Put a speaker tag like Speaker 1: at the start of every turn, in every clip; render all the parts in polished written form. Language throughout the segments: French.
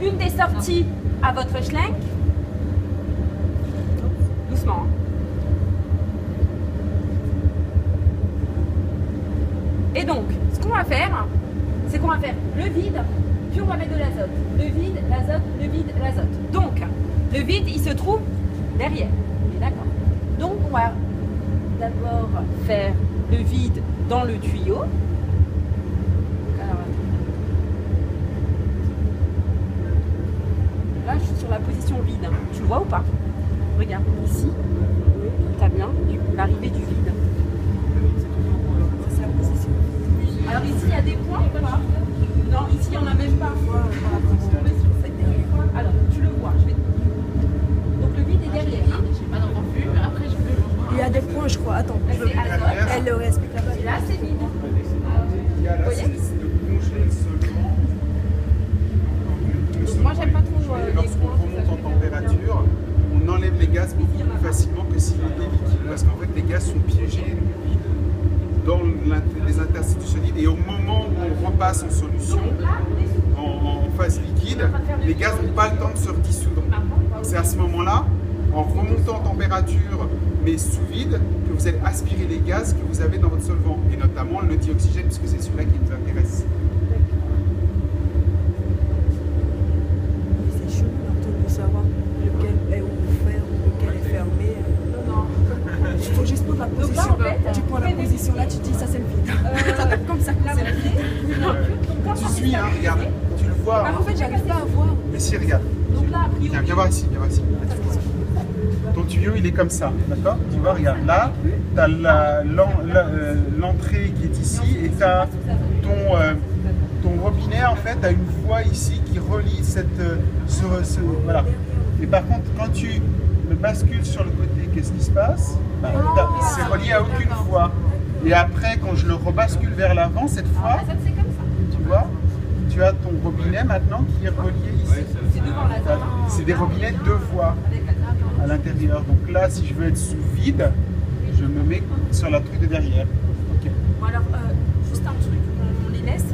Speaker 1: une des sorties à votre schlenk. Doucement. Et donc, ce qu'on va faire, c'est qu'on va faire le vide, puis on va mettre de l'azote. Le vide, l'azote, le vide, l'azote. Donc, le vide, il se trouve derrière. On est d'accord. Donc, on va d'abord faire le vide dans le tuyau. Alors, là, je suis sur la position vide. Tu le vois ou pas? Regarde, ici, tu as bien l'arrivée du vide. C'est la position. Alors ici, il y a des points ou pas? Non, ici, il n'y en a même pas. Alors, tu le vois. Donc le vide est derrière.
Speaker 2: Je n'ai pas d'enfant vu, mais après je peux le voir.
Speaker 3: Il y a des points, je crois. Attends,
Speaker 1: Là, c'est azote.
Speaker 3: elle le explique là-bas.
Speaker 1: Et là, c'est vide.
Speaker 4: Il y a la
Speaker 1: voyez?
Speaker 4: c'est de congeler le solvant.
Speaker 1: Donc moi, j'aime pas trop les
Speaker 4: Lorsqu'on
Speaker 1: points.
Speaker 4: remonte en température, on enlève les gaz beaucoup plus facilement que s'il était liquide. Parce qu'en fait, les gaz sont piégés dans les interstices du solide. Et au moment où on repasse en solution, en phase liquide, les gaz n'ont pas le temps de se redissoudre. C'est à ce moment-là, en remontant en température, mais sous vide, que vous allez aspirer les gaz que vous avez dans votre solvant. Et notamment le dioxygène, puisque c'est celui-là qui nous intéresse.
Speaker 3: C'est chaud, on peut savoir lequel est ouvert ou lequel est fermé.
Speaker 1: Non.
Speaker 3: Il faut juste prendre la position.
Speaker 1: là, en fait,
Speaker 3: tu prends la position là, tu dis ça c'est le vide. Ça va être comme ça que c'est le vide.
Speaker 4: Tu suis, hein, regarde, tu le vois.
Speaker 3: En fait, j'arrive pas à voir.
Speaker 4: Mais si, regarde.
Speaker 1: Donc là, a priori,
Speaker 4: Tiens, viens voir ici, viens voir ici. Ton tuyau, il est comme ça, d'accord? Tu vois, regarde, là, tu as l'entrée qui est ici et tu as ton robinet, en fait, a une voie ici qui relie voilà. Et par contre, quand tu le bascules sur le côté, qu'est-ce qui se passe? C'est relié à aucune voie. Et après, quand je le rebascule vers l'avant, cette fois,
Speaker 1: l'azote, c'est comme ça.
Speaker 4: tu vois, tu as ton robinet maintenant qui est relié ici.
Speaker 1: C'est devant l'azote.
Speaker 4: C'est des robinets deux voies à l'intérieur. Donc là, si je veux être sous vide, je me mets sur la truc de derrière. Ok.
Speaker 1: Bon alors, juste un truc, on les laisse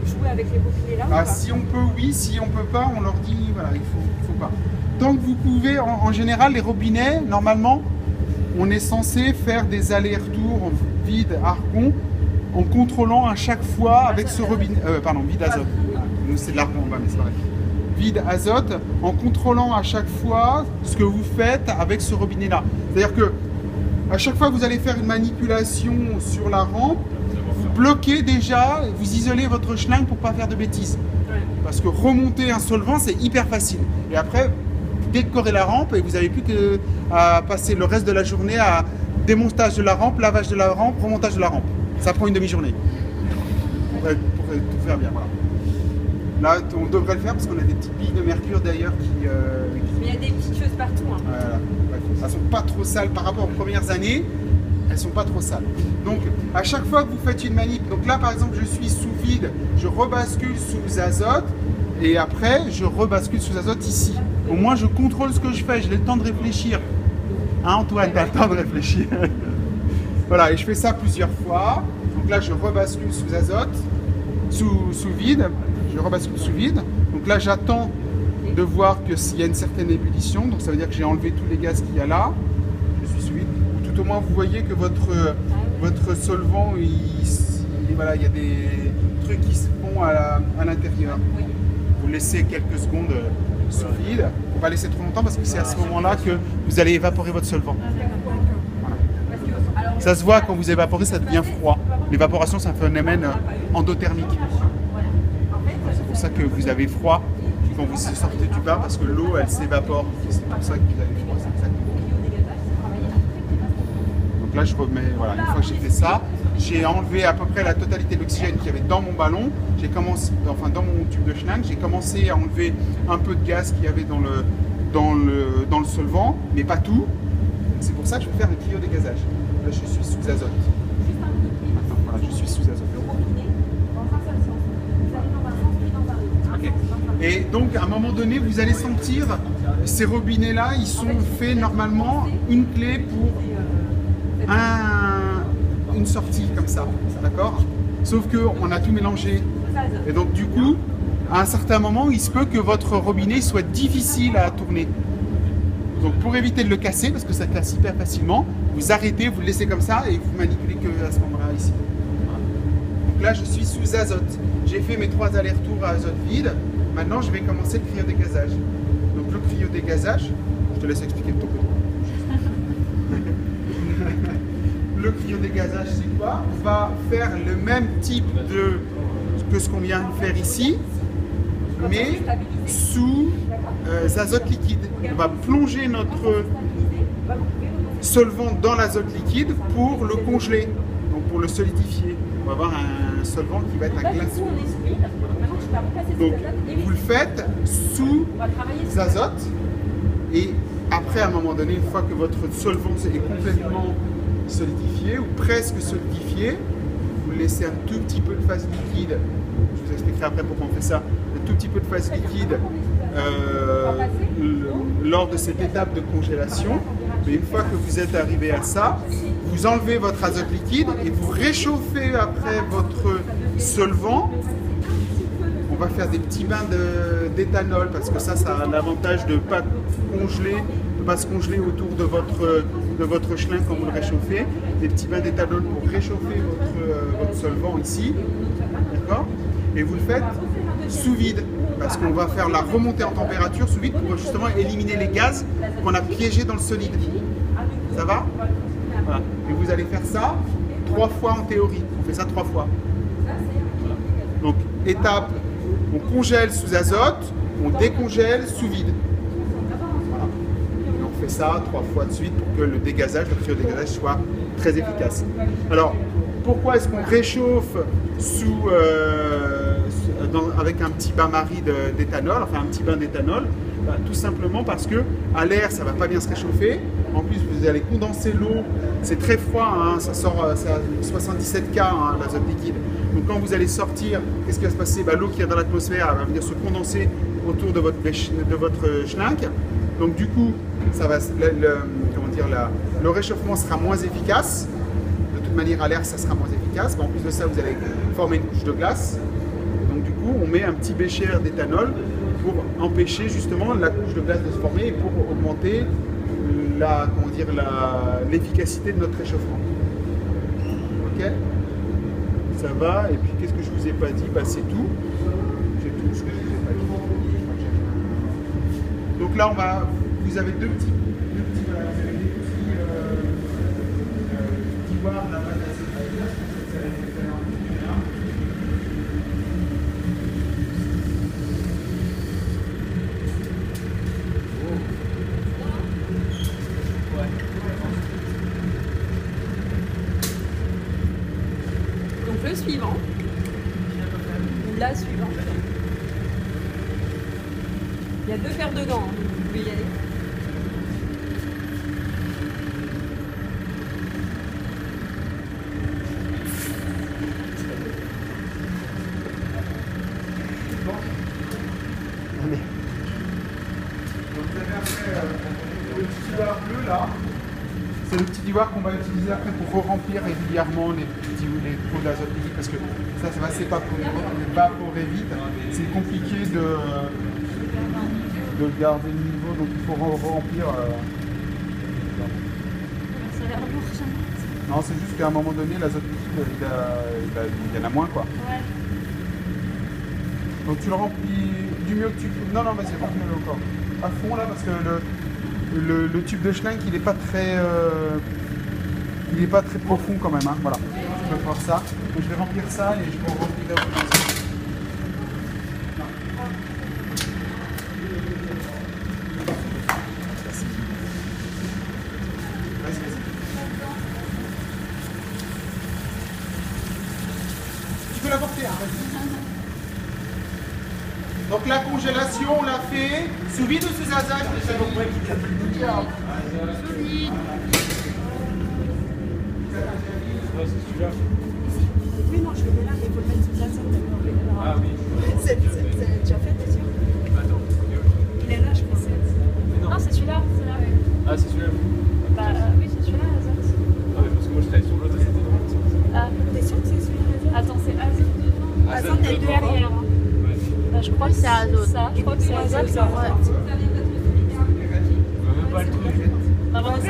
Speaker 1: jouer avec les robinets là ou
Speaker 4: Ah,
Speaker 1: pas?
Speaker 4: si on peut, oui. Si on peut pas, on leur dit, voilà, il faut pas. Tant que vous pouvez, en général, les robinets, normalement, on est censé faire des allers-retours vide-argon en contrôlant à chaque fois avec ce robinet, vide-azote. Nous, c'est de l'argon en bas, mais c'est vrai. Vide-azote, en contrôlant à chaque fois ce que vous faites avec ce robinet-là. C'est-à-dire que à chaque fois que vous allez faire une manipulation sur la rampe, vous bloquez déjà, vous isolez votre schlingue pour pas faire de bêtises. Parce que remonter un solvant, c'est hyper facile. Et après, vous décorez la rampe et vous n'avez plus qu'à passer le reste de la journée à démontage de la rampe, lavage de la rampe, remontage de la rampe. Ça prend une demi-journée pour tout faire bien. Voilà. Là, on devrait le faire parce qu'on a des petites billes de mercure d'ailleurs qui...
Speaker 1: Mais il y a des petites choses partout. Hein.
Speaker 4: Voilà. Elles sont pas trop sales par rapport aux premières années. Elles sont pas trop sales. Donc, à chaque fois que vous faites une manip, donc là par exemple, je suis sous vide, je rebascule sous azote et après, je rebascule sous azote ici. Au moins, je contrôle ce que je fais. J'ai le temps de réfléchir. Hein, Antoine, tu as le temps de réfléchir. Voilà, et je fais ça plusieurs fois. Donc là, je rebascule sous azote, sous vide. Je rebascule sous vide. Donc là, j'attends de voir qu'il y a une certaine ébullition. Donc ça veut dire que j'ai enlevé tous les gaz qu'il y a là. Je suis sous vide. Ou tout au moins, vous voyez que votre solvant, voilà, il y a des trucs qui se font à l'intérieur. Vous laissez quelques secondes sous vide. Il ne faut pas laisser trop longtemps parce que c'est à ce moment-là que vous allez évaporer votre solvant. Voilà. Ça se voit quand vous évaporez, ça devient froid. L'évaporation, c'est un phénomène endothermique. C'est pour ça que vous avez froid quand vous sortez du bain parce que l'eau, elle s'évapore. C'est pour ça que vous avez froid. C'est exactement. Donc là, je remets, voilà, une fois que j'ai fait ça, j'ai enlevé à peu près la totalité de l'oxygène qu'il y avait dans mon ballon. J'ai commencé, enfin dans mon tube de schlingue, j'ai commencé à enlever un peu de gaz qu'il y avait dans le solvant, mais pas tout. C'est pour ça que je vais faire le cryodégazage. Là, je suis sous azote. Voilà, je suis sous azote. Okay. Et donc, à un moment donné, vous allez sentir ces robinets-là, ils sont faits normalement une clé pour une sortie comme ça, d'accord? Sauf qu'on a tout mélangé. Et donc, du coup, à un certain moment, il se peut que votre robinet soit difficile à tourner. Donc pour éviter de le casser, parce que ça casse hyper facilement, vous arrêtez, vous le laissez comme ça et vous manipulez que à ce moment-là ici. Donc là, je suis sous azote. J'ai fait mes 3 allers-retours à azote vide. Maintenant, je vais commencer le cryodégazage. Donc le cryodégazage, je te laisse expliquer de ton côté. Le cryodégazage, c'est quoi? On va faire le même type que ce qu'on vient de faire ici, mais sous azote liquide. On va plonger notre solvant dans l'azote liquide pour le congeler, donc pour le solidifier. On va avoir un solvant qui va être un glaçon. Donc vous le faites sous azote et après, à un moment donné, une fois que votre solvant est complètement solidifié ou presque solidifié, vous laissez un tout petit peu de phase liquide. Je vous expliquerai après pourquoi on fait ça. Un tout petit peu de phase liquide lors de cette étape de congélation. Mais une fois que vous êtes arrivé à ça, vous enlevez votre azote liquide et vous réchauffez après votre solvant. On va faire des petits bains d'éthanol parce que ça a l'avantage de ne pas se congeler autour de votre chelin quand vous le réchauffez. Des petits bains d'éthanol pour réchauffer votre solvant ici. D'accord? Et vous le faites sous vide parce qu'on va faire la remontée en température sous vide pour justement éliminer les gaz qu'on a piégés dans le solide. Ça va? Voilà. Et vous allez faire ça 3 fois en théorie. On fait ça 3 fois. Donc, étape, on congèle sous azote, on décongèle sous vide. Voilà. Et on fait ça 3 fois de suite pour que le dégazage, le cryodégazage soit très efficace. Alors, pourquoi est-ce qu'on réchauffe avec un petit bain-marie d'éthanol, enfin un petit bain d'éthanol? Tout simplement parce que à l'air, ça ne va pas bien se réchauffer. En plus, vous allez condenser l'eau. C'est très froid, hein, ça sort à 77 K, hein, l'azote liquide. Donc quand vous allez sortir, qu'est-ce qui va se passer? L'eau qui est dans l'atmosphère va venir se condenser autour de votre schlinck. Donc du coup, le réchauffement sera moins efficace. De toute manière, à l'air, ça sera moins efficace. Mais en plus de ça, vous allez former une couche de glace. Donc du coup, on met un petit bécher d'éthanol pour empêcher justement la couche de glace de se former et pour augmenter l'efficacité de notre réchauffement. Ok? Ça va? Et puis qu'est-ce que je vous ai pas dit? C'est tout. C'est tout ce que je vous ai pas dit. Donc là, vous avez deux petits tiroirs de la pâte à
Speaker 1: le suivant, ou la suivante. Il y a 2 paires de gants, vous pouvez y aller.
Speaker 4: C'est le petit tiroir qu'on va utiliser après pour remplir régulièrement les pots d'azote liquide parce que ça va s'évaporer vite. C'est compliqué de garder le niveau, donc il faut remplir.
Speaker 2: Ça a l'air lourd, ça.
Speaker 4: Non, c'est juste qu'à un moment donné, l'azote liquide, il y en a moins, quoi.
Speaker 2: Ouais.
Speaker 4: Donc tu le remplis du mieux que tu peux. Non, vas-y, remplis-le encore. À fond là, parce que le tube de schlinck, il n'est pas très profond quand même, hein. Voilà, je vais faire ça. Donc, je vais remplir ça et je vais en remplir là. Vas-y. Tu peux la porter, hein, vas-y. Donc la congélation, on l'a fait sous vide ou sous azote?
Speaker 2: Sous vide.
Speaker 3: Oui, non, je le mets là, mais il faut le mettre sous azote.
Speaker 5: Ah oui.
Speaker 3: C'est déjà fait, t'es sûr?
Speaker 5: Attends.
Speaker 3: Il est là, je pense.
Speaker 2: Non, c'est celui-là.
Speaker 5: Ah, c'est celui-là.
Speaker 2: Oui, c'est celui-là, azote.
Speaker 5: Ah, mais parce que moi je travaille sur l'autre.
Speaker 2: Ah,
Speaker 3: T'es sûr que c'est celui-là?
Speaker 2: attends, c'est azote devant.
Speaker 3: Azote est
Speaker 2: derrière.
Speaker 3: devant.
Speaker 2: Je crois ça. Je crois que c'est azote.
Speaker 3: Ouais.